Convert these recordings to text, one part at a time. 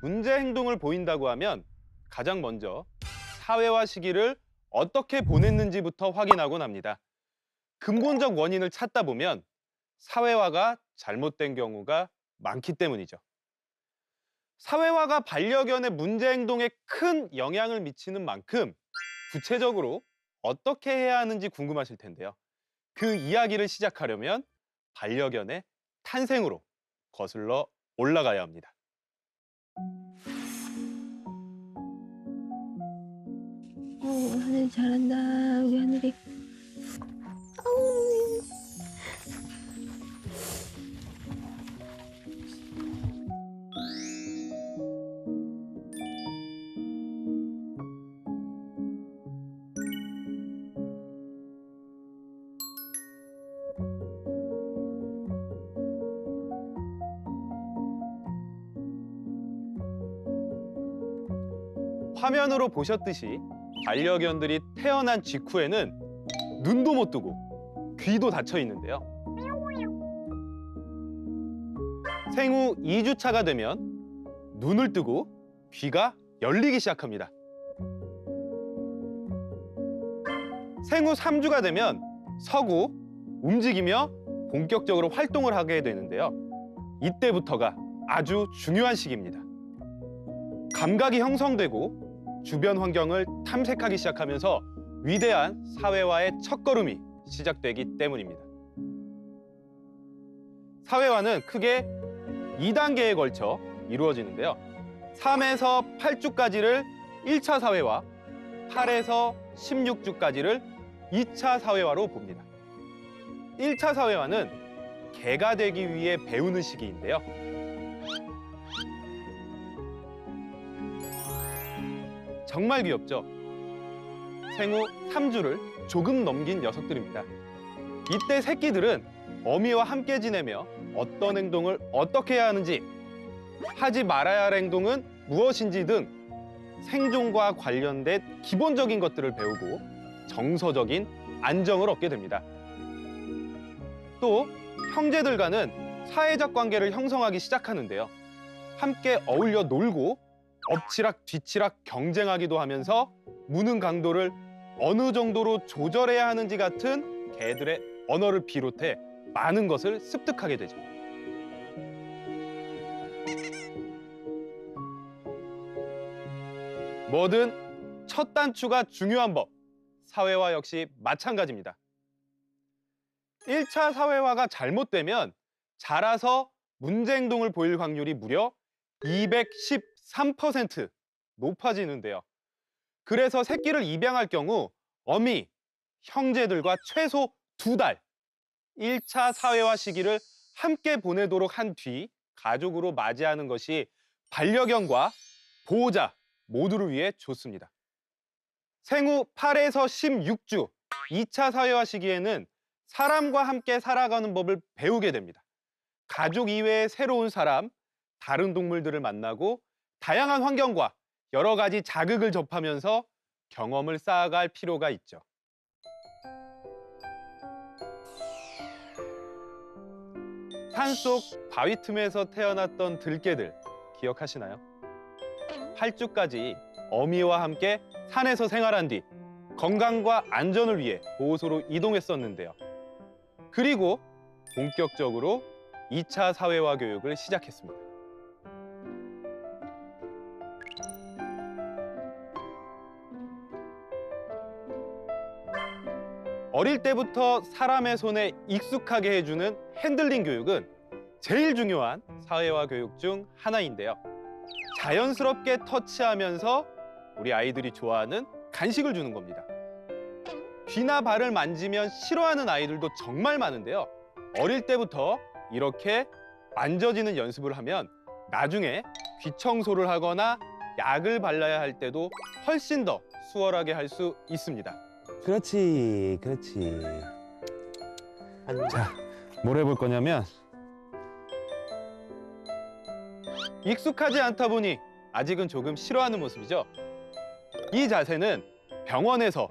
문제 행동을 보인다고 하면 가장 먼저 사회화 시기를 어떻게 보냈는지부터 확인하곤 합니다. 근본적 원인을 찾다 보면 사회화가 잘못된 경우가 많기 때문이죠. 사회화가 반려견의 문제 행동에 큰 영향을 미치는 만큼 구체적으로 어떻게 해야 하는지 궁금하실 텐데요. 그 이야기를 시작하려면 반려견의 탄생으로 거슬러 올라가야 합니다. 하늘 잘한다. 우리 하늘이. 아우. 화면으로 보셨듯이 반려견들이 태어난 직후에는 눈도 못 뜨고 귀도 닫혀 있는데요. 생후 2주차가 되면 눈을 뜨고 귀가 열리기 시작합니다. 생후 3주가 되면 서고 움직이며 본격적으로 활동을 하게 되는데요. 이때부터가 아주 중요한 시기입니다. 감각이 형성되고 주변 환경을 탐색하기 시작하면서 위대한 사회화의 첫걸음이 시작되기 때문입니다. 사회화는 크게 2단계에 걸쳐 이루어지는데요. 3에서 8주까지를 1차 사회화, 8에서 16주까지를 2차 사회화로 봅니다. 1차 사회화는 개가 되기 위해 배우는 시기인데요. 정말 귀엽죠? 생후 3주를 조금 넘긴 녀석들입니다. 이때 새끼들은 어미와 함께 지내며 어떤 행동을 어떻게 해야 하는지, 하지 말아야 할 행동은 무엇인지 등 생존과 관련된 기본적인 것들을 배우고 정서적인 안정을 얻게 됩니다. 또 형제들과는 사회적 관계를 형성하기 시작하는데요. 함께 어울려 놀고 엎치락 뒤치락 경쟁하기도 하면서 무는 강도를 어느 정도로 조절해야 하는지 같은 개들의 언어를 비롯해 많은 것을 습득하게 되죠. 뭐든 첫 단추가 중요한 법, 사회화 역시 마찬가지입니다. 1차 사회화가 잘못되면 자라서 문제 행동을 보일 확률이 무려 213% 높아지는데요. 그래서 새끼를 입양할 경우 어미, 형제들과 최소 2달 1차 사회화 시기를 함께 보내도록 한 뒤 가족으로 맞이하는 것이 반려견과 보호자 모두를 위해 좋습니다. 생후 8에서 16주 2차 사회화 시기에는 사람과 함께 살아가는 법을 배우게 됩니다. 가족 이외의 새로운 사람, 다른 동물들을 만나고 다양한 환경과 여러 가지 자극을 접하면서 경험을 쌓아갈 필요가 있죠. 산속 바위 틈에서 태어났던 들개들 기억하시나요? 8주까지 어미와 함께 산에서 생활한 뒤 건강과 안전을 위해 보호소로 이동했었는데요. 그리고 본격적으로 2차 사회화 교육을 시작했습니다. 어릴 때부터 사람의 손에 익숙하게 해주는 핸들링 교육은 제일 중요한 사회화 교육 중 하나인데요. 자연스럽게 터치하면서 우리 아이들이 좋아하는 간식을 주는 겁니다. 귀나 발을 만지면 싫어하는 아이들도 정말 많은데요. 어릴 때부터 이렇게 만져지는 연습을 하면 나중에 귀 청소를 하거나 약을 발라야 할 때도 훨씬 더 수월하게 할 수 있습니다. 그렇지, 그렇지. 자, 뭘 해볼 거냐면 익숙하지 않다 보니 아직은 조금 싫어하는 모습이죠. 이 자세는 병원에서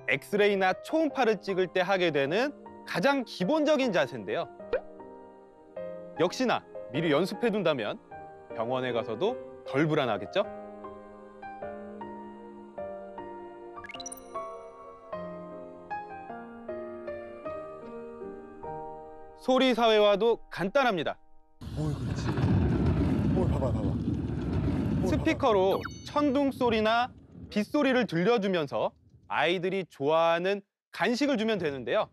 엑스레이나 초음파를 찍을 때 하게 되는 가장 기본적인 자세인데요. 역시나 미리 연습해 둔다면 병원에 가서도 덜 불안하겠죠? 소리 사회화도 간단합니다. 그렇지. 봐봐. 스피커로 천둥 소리나 빗소리를 들려주면서 아이들이 좋아하는 간식을 주면 되는데요.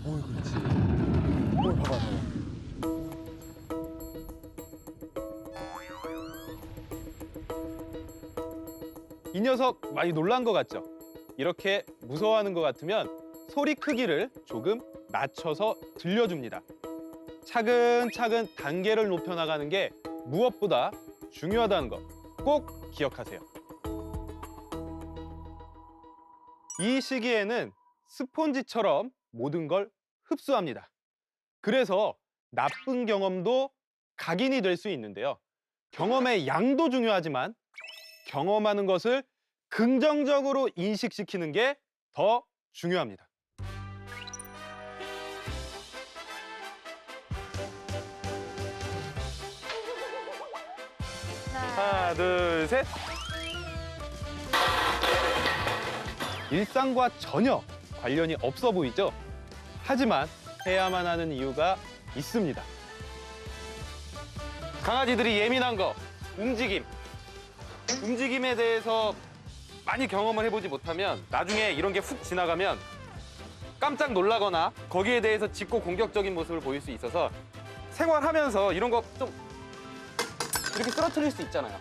그렇지. 봐봐. 이 녀석 많이 놀란 것 같죠? 이렇게 무서워하는 것 같으면 소리 크기를 조금 낮춰서 들려줍니다. 차근차근 단계를 높여나가는 게 무엇보다 중요하다는 거 꼭 기억하세요. 이 시기에는 스폰지처럼 모든 걸 흡수합니다. 그래서 나쁜 경험도 각인이 될 수 있는데요. 경험의 양도 중요하지만 경험하는 것을 긍정적으로 인식시키는 게 더 중요합니다. 하나, 둘, 셋. 일상과 전혀 관련이 없어 보이죠? 하지만 해야만 하는 이유가 있습니다. 강아지들이 예민한 거, 움직임. 움직임에 대해서 많이 경험을 해보지 못하면 나중에 이런 게 훅 지나가면 깜짝 놀라거나 거기에 대해서 짖고 공격적인 모습을 보일 수 있어서 생활하면서 이런 거 좀 이렇게 쓰러뜨릴 수 있잖아요.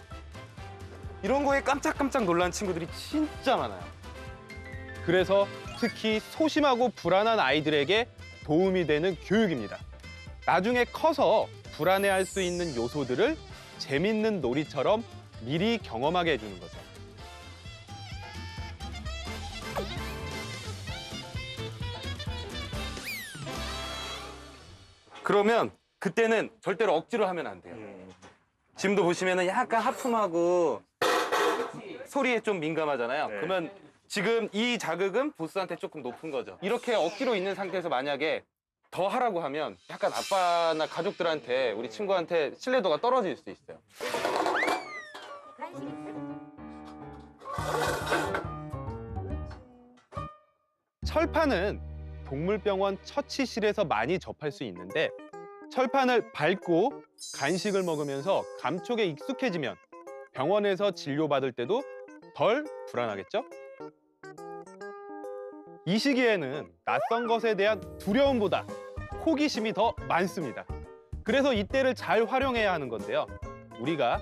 이런 거에 깜짝깜짝 놀란 친구들이 진짜 많아요. 그래서 특히 소심하고 불안한 아이들에게 도움이 되는 교육입니다. 나중에 커서 불안해할 수 있는 요소들을 재밌는 놀이처럼 미리 경험하게 해주는 거죠. 그러면 그때는 절대로 억지로 하면 안 돼요. 지금도 보시면은 약간 하품하고 소리에 좀 민감하잖아요. 그러면 지금 이 자극은 보스한테 조금 높은 거죠. 이렇게 억지로 있는 상태에서 만약에 더 하라고 하면 약간 아빠나 가족들한테 우리 친구한테 신뢰도가 떨어질 수 있어요. 철판은 동물병원 처치실에서 많이 접할 수 있는데 철판을 밟고 간식을 먹으면서 감촉에 익숙해지면 병원에서 진료받을 때도 덜 불안하겠죠? 이 시기에는 낯선 것에 대한 두려움보다 호기심이 더 많습니다. 그래서 이때를 잘 활용해야 하는 건데요. 우리가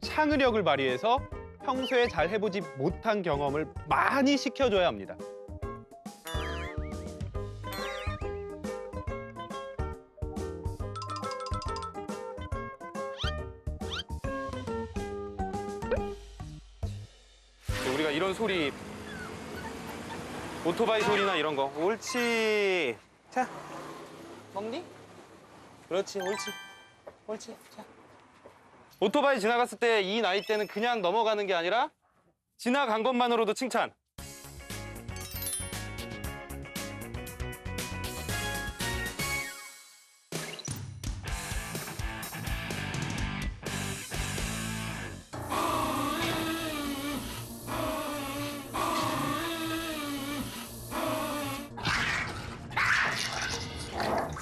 창의력을 발휘해서 평소에 잘 해보지 못한 경험을 많이 시켜줘야 합니다. 우리가 이런 소리, 오토바이 소리나 이런 거. 옳지. 자, 먹니? 그렇지, 옳지. 자. 오토바이 지나갔을 때 이 나이 때는 그냥 넘어가는 게 아니라 지나간 것만으로도 칭찬.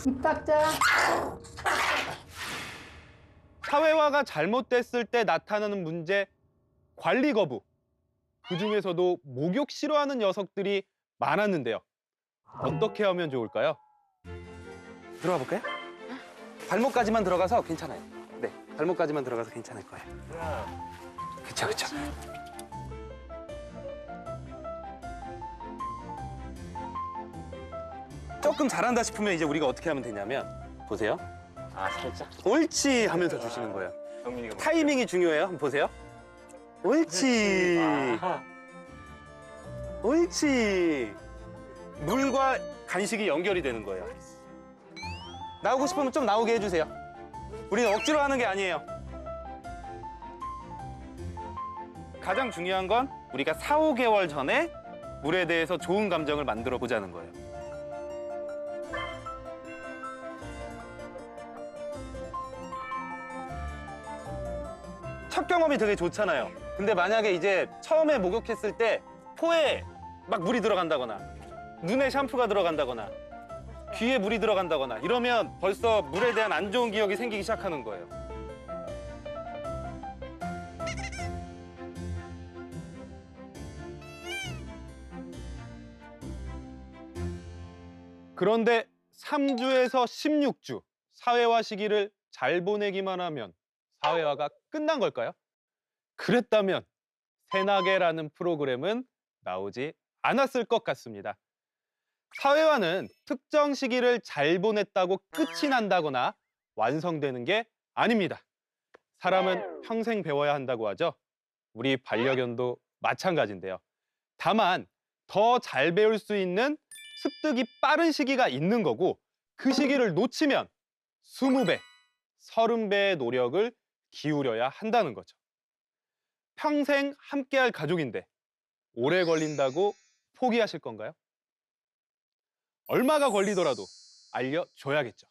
입 닦자. 사회화가 잘못됐을 때 나타나는 문제, 관리 거부. 그중에서도 목욕 싫어하는 녀석들이 많았는데요. 어떻게 하면 좋을까요? 들어가 볼까요? 발목까지만 들어가서 괜찮아요. 네, 발목까지만 들어가서 괜찮을 거예요. 그쵸. 조금 잘한다 싶으면 이제 우리가 어떻게 하면 되냐면 보세요. 살짝. 옳지 하면서 주시는 거예요. 타이밍이 중요해요. 한번 보세요. 옳지. 옳지. 물과 간식이 연결이 되는 거예요. 나오고 싶으면 좀 나오게 해주세요. 우리는 억지로 하는 게 아니에요. 가장 중요한 건 우리가 4, 5개월 전에 물에 대해서 좋은 감정을 만들어 보자는 거예요. 경험이 되게 좋잖아요. 근데 만약에 이제 처음에 목욕했을 때 코에 막 물이 들어간다거나 눈에 샴푸가 들어간다거나 귀에 물이 들어간다거나 이러면 벌써 물에 대한 안 좋은 기억이 생기기 시작하는 거예요. 그런데 3주에서 16주 사회화 시기를 잘 보내기만 하면 사회화가 끝난 걸까요? 그랬다면 새나개라는 프로그램은 나오지 않았을 것 같습니다. 사회화는 특정 시기를 잘 보냈다고 끝이 난다거나 완성되는 게 아닙니다. 사람은 평생 배워야 한다고 하죠. 우리 반려견도 마찬가지인데요. 다만 더 잘 배울 수 있는 습득이 빠른 시기가 있는 거고 그 시기를 놓치면 20배, 30배의 노력을 기울여야 한다는 거죠. 평생 함께할 가족인데 오래 걸린다고 포기하실 건가요? 얼마가 걸리더라도 알려줘야겠죠.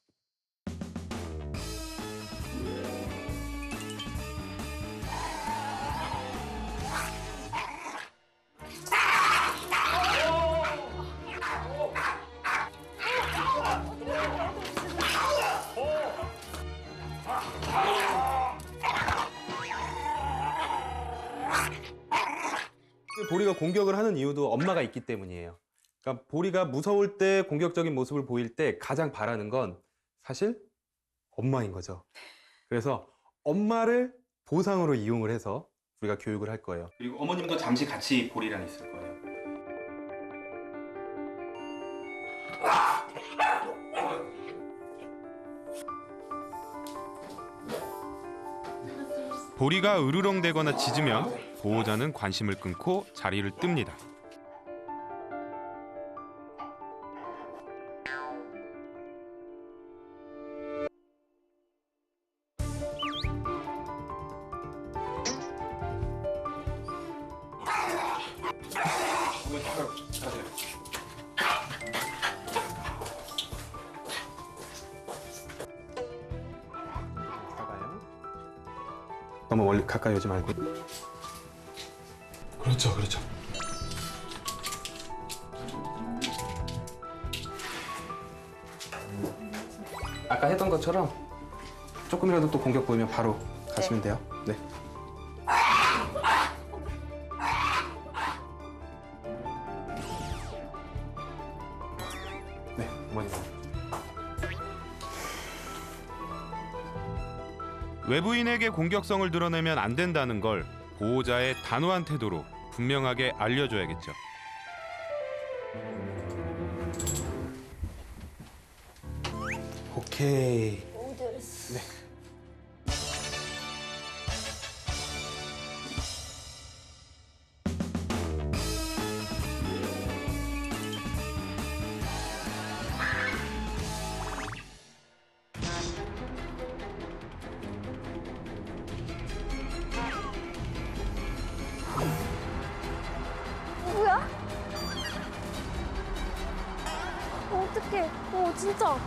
보리가 공격을 하는 이유도 엄마가 있기 때문이에요. 그러니까 보리가 무서울 때 공격적인 모습을 보일 때 가장 바라는 건 사실 엄마인 거죠. 그래서 엄마를 보상으로 이용을 해서 우리가 교육을 할 거예요. 그리고 어머님도 잠시 같이 보리랑 있을 거예요. 보리가 으르렁대거나 짖으면 보호자는 관심을 끊고 자리를 뜹니다. 너무 멀리 가까이 오지 말고. 그렇죠, 그렇죠. 아까 했던 것처럼 조금이라도 또 공격 보이면 바로 가시면 돼요. 네. 네, 어머님. 외부인에게 공격성을 드러내면 안 된다는 걸 보호자의 단호한 태도로 분명하게 알려줘야겠죠. 오케이. 네. 뭐야? 어떡해. 진짜.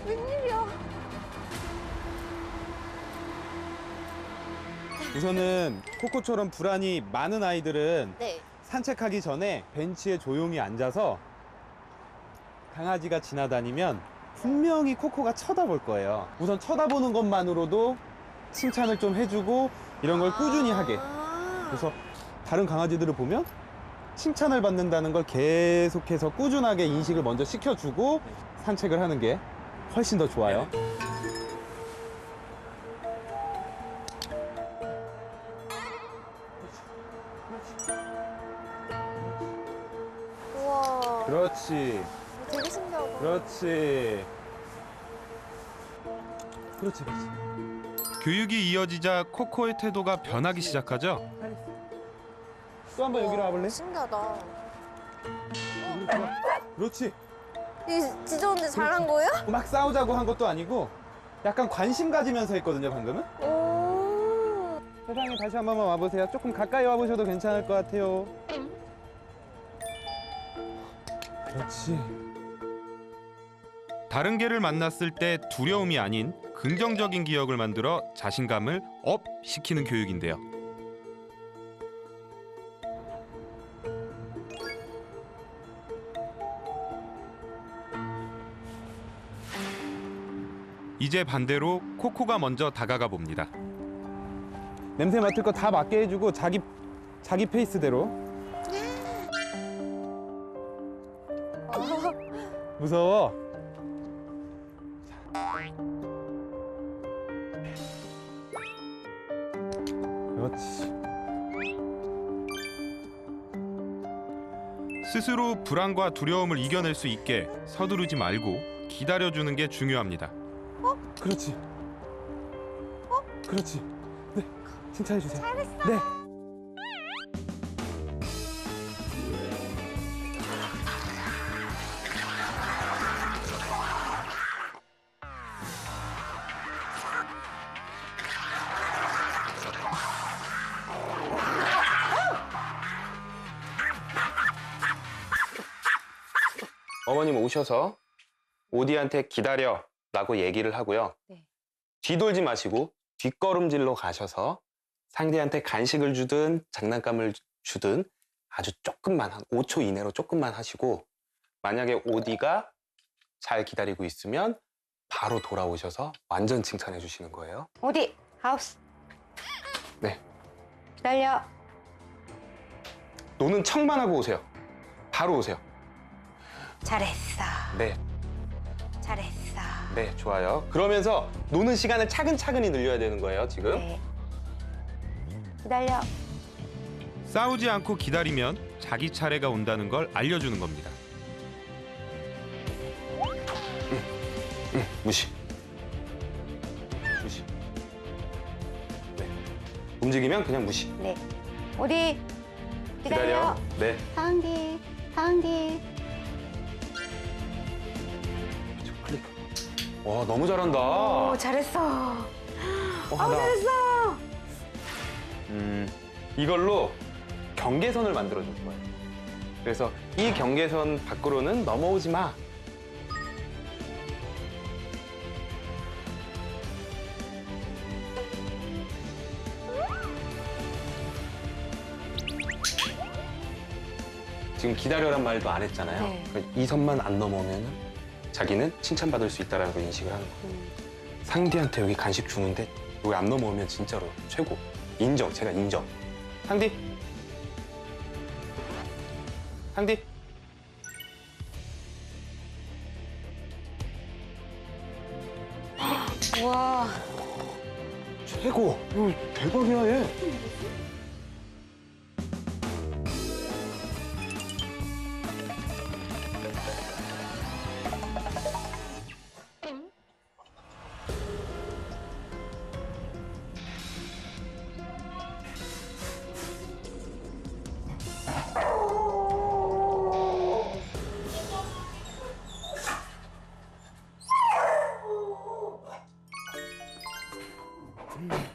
웬일이야. 우선은 코코처럼 불안이 많은 아이들은 네. 산책하기 전에 벤치에 조용히 앉아서 강아지가 지나다니면 분명히 코코가 쳐다볼 거예요. 우선 쳐다보는 것만으로도 칭찬을 좀 해주고 이런 걸 꾸준히 하게. 그래서 다른 강아지들을 보면 칭찬을 받는다는 걸 계속해서 꾸준하게 인식을 먼저 시켜주고 산책을 하는 게 훨씬 더 좋아요. 우와. 그렇지. 되게 신기하다. 그렇지. 그렇지, 그렇지. 교육이 이어지자 코코의 태도가 변하기 시작하죠. 또 한 번 여기로 와볼래? 신기하다. 그렇지. 이 짖었는데 잘한 거예요? 막 싸우자고 한 것도 아니고 약간 관심 가지면서 했거든요, 방금은. 오. 세상에 다시 한 번만 와보세요. 조금 가까이 와보셔도 괜찮을 것 같아요. 그렇지. 다른 개를 만났을 때 두려움이 아닌 긍정적인 기억을 만들어 자신감을 업 시키는 교육인데요. 이제 반대로 코코가 먼저 다가가 봅니다. 냄새 맡을 거 다 맡게 해주고 자기 페이스대로. 무서워. 그렇지. 스스로 불안과 두려움을 이겨낼 수 있게 서두르지 말고 기다려주는 게 중요합니다. 그렇지. 그렇지. 네, 칭찬해 주세요. 잘했어. 네. 어머님 오셔서 오디한테 기다려라고 얘기를 하고요. 네. 뒤돌지 마시고 뒷걸음질로 가셔서 상대한테 간식을 주든 장난감을 주든 아주 조금만, 한 5초 이내로 조금만 하시고, 만약에 오디가 잘 기다리고 있으면 바로 돌아오셔서 완전 칭찬해 주시는 거예요. 어디? 하우스. 네. 기다려. 노는 척만 하고 오세요. 바로 오세요. 잘했어. 네, 잘했어. 네, 좋아요. 그러면서 노는 시간을 차근차근히 늘려야 되는 거예요, 지금. 네. 기다려. 싸우지 않고 기다리면 자기 차례가 온다는 걸 알려주는 겁니다. 무시. 무시. 네. 움직이면 그냥 무시. 네. 어디? 기다려. 네. 다운디. 다운디. 클릭. 와, 너무 잘한다. 오, 잘했어. 하나. 잘했어. 이걸로 경계선을 만들어 줄 거예요. 그래서 이 경계선 밖으로는 넘어오지 마. 지금 기다려란 말도 안 했잖아요. 네. 그러니까 이 선만 안 넘어오면 자기는 칭찬받을 수 있다는 걸 인식을 하는 거예요. 상디한테 여기 간식 주는데 여기 안 넘어오면 진짜로 최고. 인정, 제가 인정. 상디. 상디. 우와. 최고. 이거 대박이야, 얘.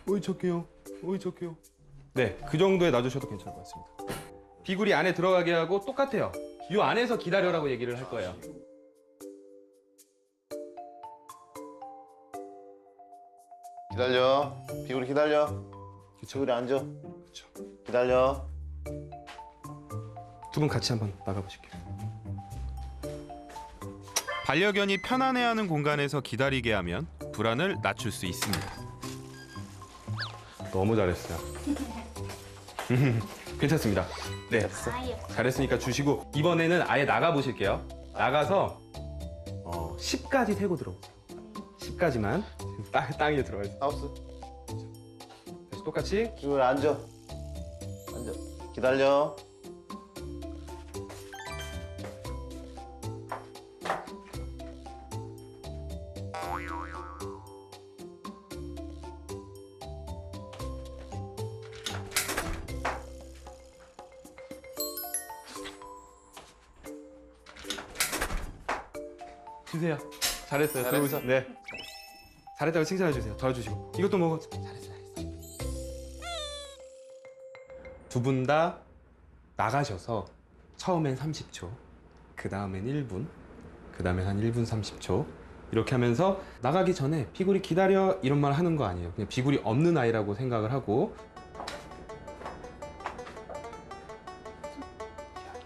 어이 착해요. 어이 착해요. 네, 그 정도에 놔주셔도 괜찮을 것 같습니다. 비구리 안에 들어가게 하고 똑같아요. 이 안에서 기다려라고 얘기를 할 거예요. 기다려. 비구리 기다려. 비구리 앉아. 기다려. 두 분 같이 한번 나가보실게요. 반려견이 편안해하는 공간에서 기다리게 하면 불안을 낮출 수 있습니다. 너무 잘했어요. 괜찮습니다. 네, 잘했으니까 주시고 이번에는 아예 나가 보실게요. 나가서 10까지 세고 들어오세요. 10까지만 땅 위에 들어가 있어요. 하우스. 다시 똑같이 비구리 앉아. 앉아. 기다려. 주세요. 잘했어요. 잘했어. 들어오세요. 네. 잘했다고 칭찬해 주세요. 도와주시고 이것도 먹어. 잘했어. 두 분 다 나가셔서 처음엔 30초, 그 다음엔 1분, 그 다음엔 한 1분 30초, 이렇게 하면서 나가기 전에 비구리 기다려 이런 말 하는 거 아니에요. 그냥 비구리 없는 아이라고 생각을 하고.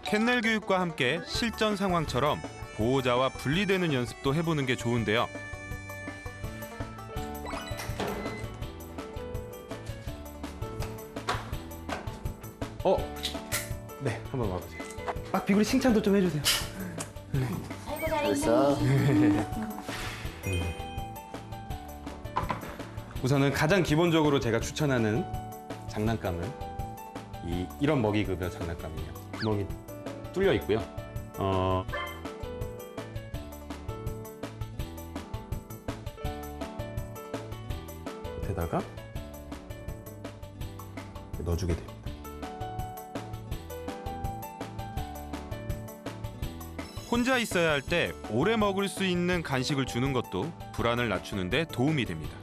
캔넬 교육과 함께 실전 상황처럼 보호자와 분리되는 연습도 해보는 게 좋은데요. 네, 한번 와보세요. 비구리 칭찬도 좀 해주세요. 됐어. 우선은 가장 기본적으로 제가 추천하는 장난감은 이런 먹이급여 장난감이에요. 구멍이 뚫려 있고요. 밑에다가 넣어주게 됩니다. 혼자 있어야 할 때 오래 먹을 수 있는 간식을 주는 것도 불안을 낮추는 데 도움이 됩니다.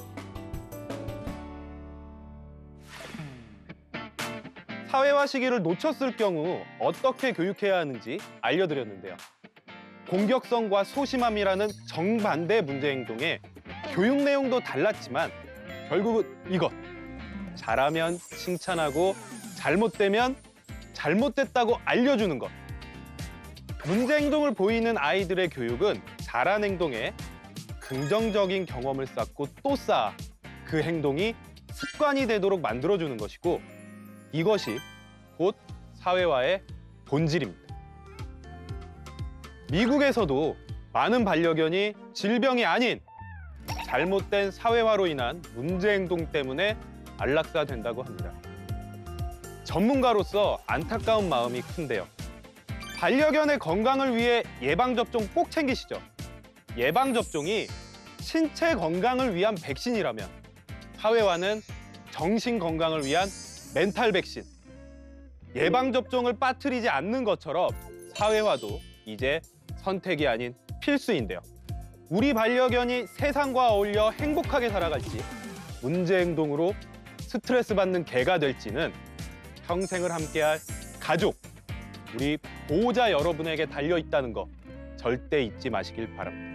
사회화 시기를 놓쳤을 경우 어떻게 교육해야 하는지 알려드렸는데요. 공격성과 소심함이라는 정반대 문제 행동에 교육 내용도 달랐지만 결국은 이것. 잘하면 칭찬하고 잘못되면 잘못됐다고 알려주는 것. 문제 행동을 보이는 아이들의 교육은 잘한 행동에 긍정적인 경험을 쌓고 또 쌓아 그 행동이 습관이 되도록 만들어주는 것이고 이것이 곧 사회화의 본질입니다. 미국에서도 많은 반려견이 질병이 아닌 잘못된 사회화로 인한 문제 행동 때문에 안락사된다고 합니다. 전문가로서 안타까운 마음이 큰데요. 반려견의 건강을 위해 예방접종 꼭 챙기시죠. 예방접종이 신체 건강을 위한 백신이라면 사회화는 정신 건강을 위한 멘탈 백신. 예방접종을 빠뜨리지 않는 것처럼 사회화도 이제 선택이 아닌 필수인데요. 우리 반려견이 세상과 어울려 행복하게 살아갈지 문제 행동으로 스트레스 받는 개가 될지는 평생을 함께할 가족, 우리 보호자 여러분에게 달려있다는 거 절대 잊지 마시길 바랍니다.